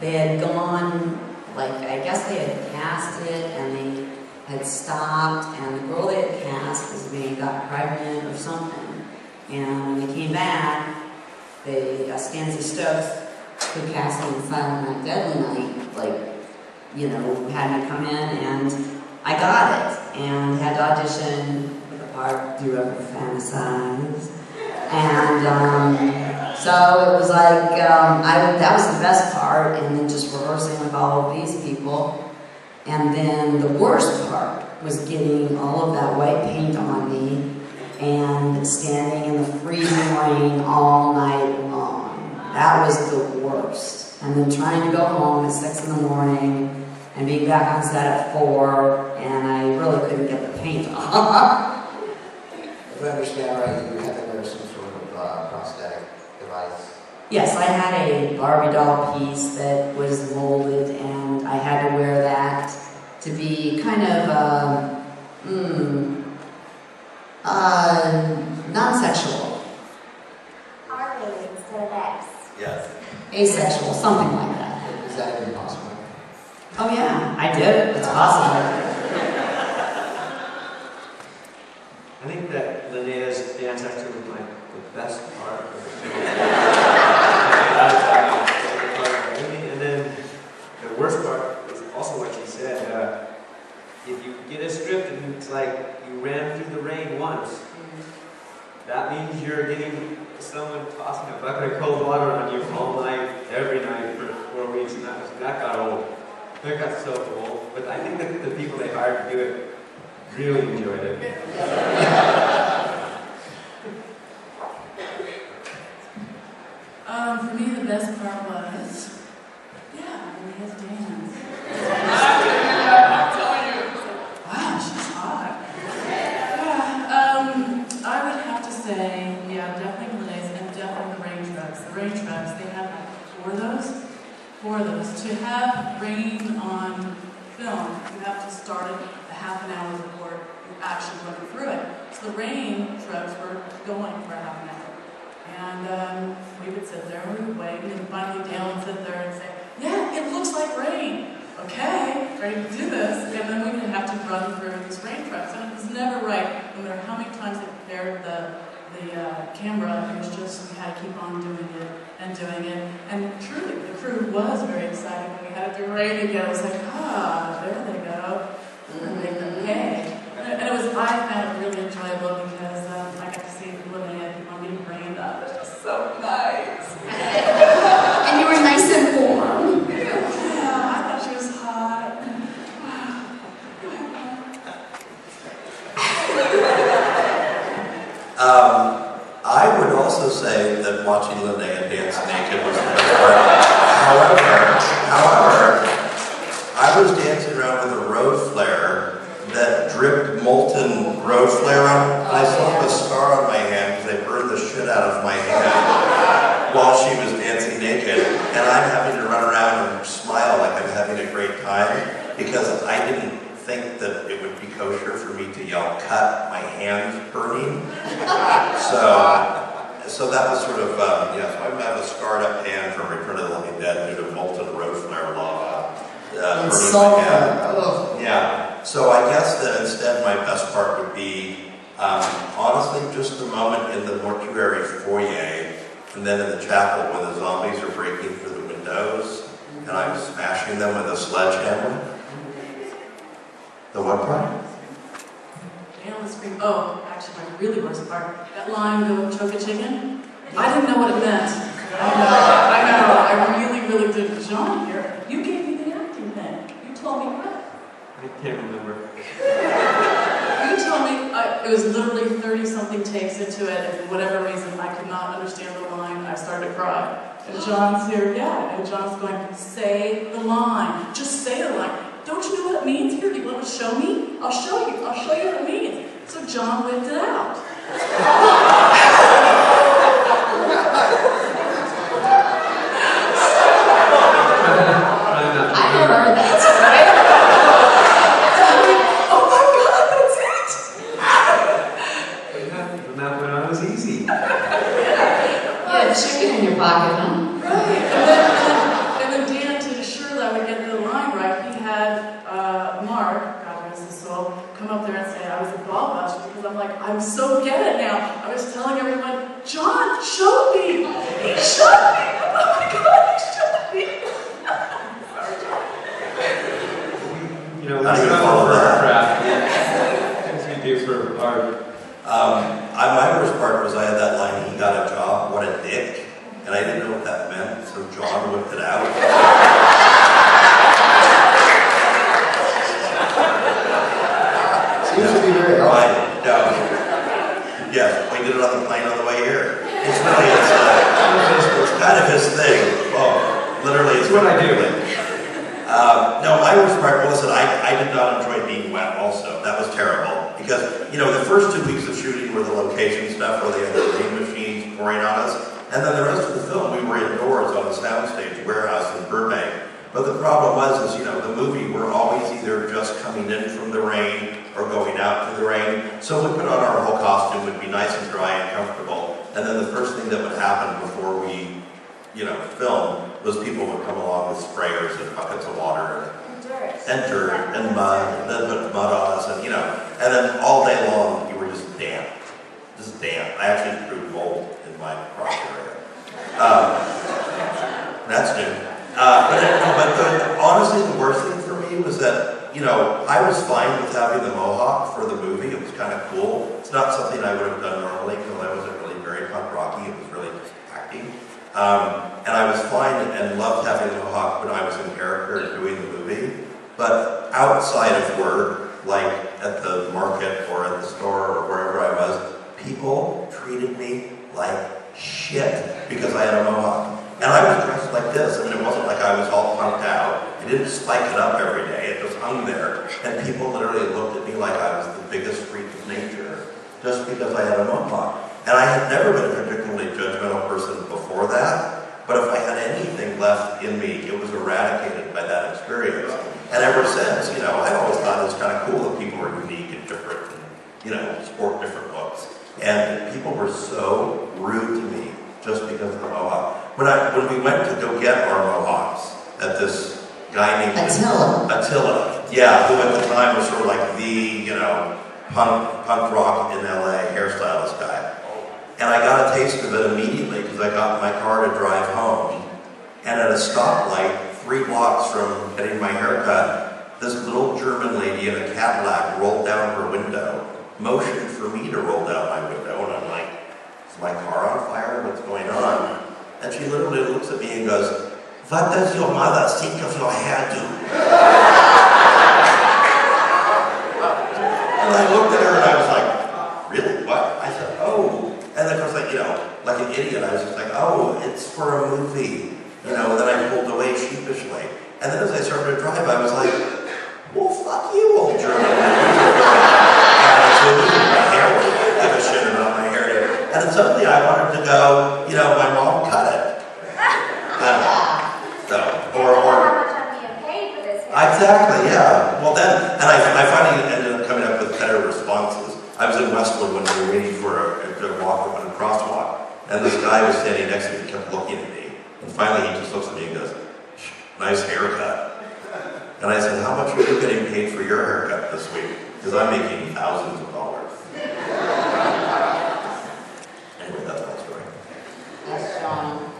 they had gone, like, I guess they had cast it and they had stopped, and the girl they had cast was being got pregnant or something. And when they came back, they, Stancy Stokes, who cast on Silent Night, Deadly Night, like, you know, had me come in, and I got it, and had to audition for the part Do You Ever Fantasize? And so it was like, that was the best part, and then just rehearsing with all of these people. And then the worst part was getting all of that white paint on me and standing in the freezing rain all night long. That was the worst. And then trying to go home at 6 in the morning and being back on set at 4, and I really couldn't get the paint off. If I understand right, you had to wear some sort of prosthetic device. Yes, I had a Barbie doll piece that was molded, and I had to wear that to be kind of non-sexual. R instead of X. Yes. Asexual, something like that. Is that even possible? Oh yeah, I did it. It's possible. I think that Linnea's dance actually was like the best part of the film. And then the worst part was also what she said. If you get a script and it's like you ran through the rain once, that means you're getting someone tossing a bucket of cold water on you all night, every night for 4 weeks, and that got old. That got so old. But I think that the people they hired to do it really enjoyed it. For me, the best part was, Linnea's dance. Wow, she's hot. I would have to say, definitely Linnea's and definitely the rain trucks. The rain trucks, they have like 4 of those. 4 of those. To have rain on film, you have to start it a half an hour before you're actually running through it. So the rain trucks were going for a half an hour. And we would sit there, we would wait, and then finally Dale would sit there and say, yeah, it looks like rain. Okay, ready to do this. And then we would have to run through these rain trucks. And it was never right, no matter how many times they prepared the camera, it was just, we had to keep on doing it and doing it. And truly, the crew was very excited when we had to do rain again. It was like, there they go. And make them pay. And it was, I found it really enjoyable because I got to see Linnea keep on getting rained on. It was just so nice. And you were nice and warm. Yeah, I thought she was hot. I would also say that watching Linnea dance naked was the best part. However, I was dancing around with a road flare that dripped molten road flare on it, and I still have a scar on my hand because they burned the shit out of my hand while she was dancing naked, and I'm having to run around and smile like I'm having a great time because I didn't think that it would be kosher for me to yell, cut, my hand's burning. So that was sort of, so I have a scarred up hand from Return of the Living Dead due to molten road flare lava burning my hand. Yeah, so I guess that instead my best part would be, honestly, just the moment in the mortuary foyer, and then in the chapel when the zombies are breaking through the windows, and I'm smashing them with a sledgehammer. The what part? Dale was screaming, actually my really worst part, that line, go choke a chicken, I didn't know what it meant. I know, I really did. John here, you gave me the acting thing. You told me what? I can't remember. You told me, it was literally 30-something takes into it, and for whatever reason, I could not understand the line, I started to cry. And John's here, and John's going, say the line, just say the line. Don't you know what it means here? Do you want to show me? I'll show you what it means. So John whipped it out. I never heard that story. Oh my God, that's it! From that point on, it was easy. You had chicken in your pocket, huh? Right. And then Dan, to I'm so get it now. I was telling everyone, John showed me. He showed me. Oh my God, he showed me. Sorry, John. You know, Not it's even not follow for that. our craft. Things we do for art. My worst part was I had that line, he got a job, what a dick. And I didn't know what that meant, so John whipped it out. Seems to be very helpful. Right, no. Yes, we did it on the plane on the way here. It's kind of his thing. Well, literally, It's what I do. No, my worst part, well, listen, I did not enjoy being wet also. That was terrible. Because, you know, the first 2 weeks of shooting were the location stuff where they had the rain machines pouring on us. And then the rest of the film, we were indoors on the soundstage warehouse in Burbank. But the problem was, you know, the movie, we're always either just coming in from the rain or going out to the rain. So we put on our whole costume, would be nice and dry and comfortable. And then the first thing that would happen before we, you know, film was people would come along with sprayers and buckets of water and dirt and mud, and then put mud on us, and you know, and then all day long you were just damp. I actually grew mold in my crotch area. That's new. But honestly, the worst thing for me was that, you know, I was fine with having the mohawk for the movie. It was kind of cool. It's not something I would have done normally because I wasn't really very punk rocky. It was really just acting. And I was fine and loved having the mohawk when I was in character doing the movie. But outside of work, like at the market or at the store or wherever I was, people treated me like shit because I had a mohawk. And I was dressed like this. I mean, it wasn't like I was all punked out. I didn't spike it up every day. It just hung there. And people literally looked at me like I was the biggest freak of nature just because I had a mohawk. And I had never been a particularly judgmental person before that. But if I had anything left in me, it was eradicated by that experience. And ever since, you know, I always thought it was kind of cool that people were unique and different and, you know, sport different looks. And people were so rude to me just because of the mohawk. When we went to go get our mohawks at this guy named Attila, yeah, who at the time was sort of like the, you know, punk rock in LA hairstylist guy. And I got a taste of it immediately because I got in my car to drive home. And at a stoplight, 3 blocks from getting my haircut, this little German lady in a Cadillac rolled down her window, motioned for me to roll down my window, and I'm like, is my car on fire? What's going on? And she literally looks at me and goes, what does your mother think of your hairdo? And I looked at her and I was like, really? What? I said, oh. And of course, like, you know, like an idiot, I was just like, oh, it's for a movie. You know, and then I pulled away sheepishly. And then as I started to drive, I was like, well, fuck you, old German. And I said, my hair, what do you give a shit about my hair? And then suddenly I wanted to go, you know, my mom cut it. How much I'm being paid for this? Exactly, yeah. Well then, and I finally ended up coming up with better responses. I was in Westwood when we were waiting for a walk on a crosswalk, and this guy was standing next to me, kept looking at me, and finally he just looks at me and goes, nice haircut. And I said, how much are you getting paid for your haircut this week? Because I'm making thousands of dollars. Anyway, that's my story. Yes, John.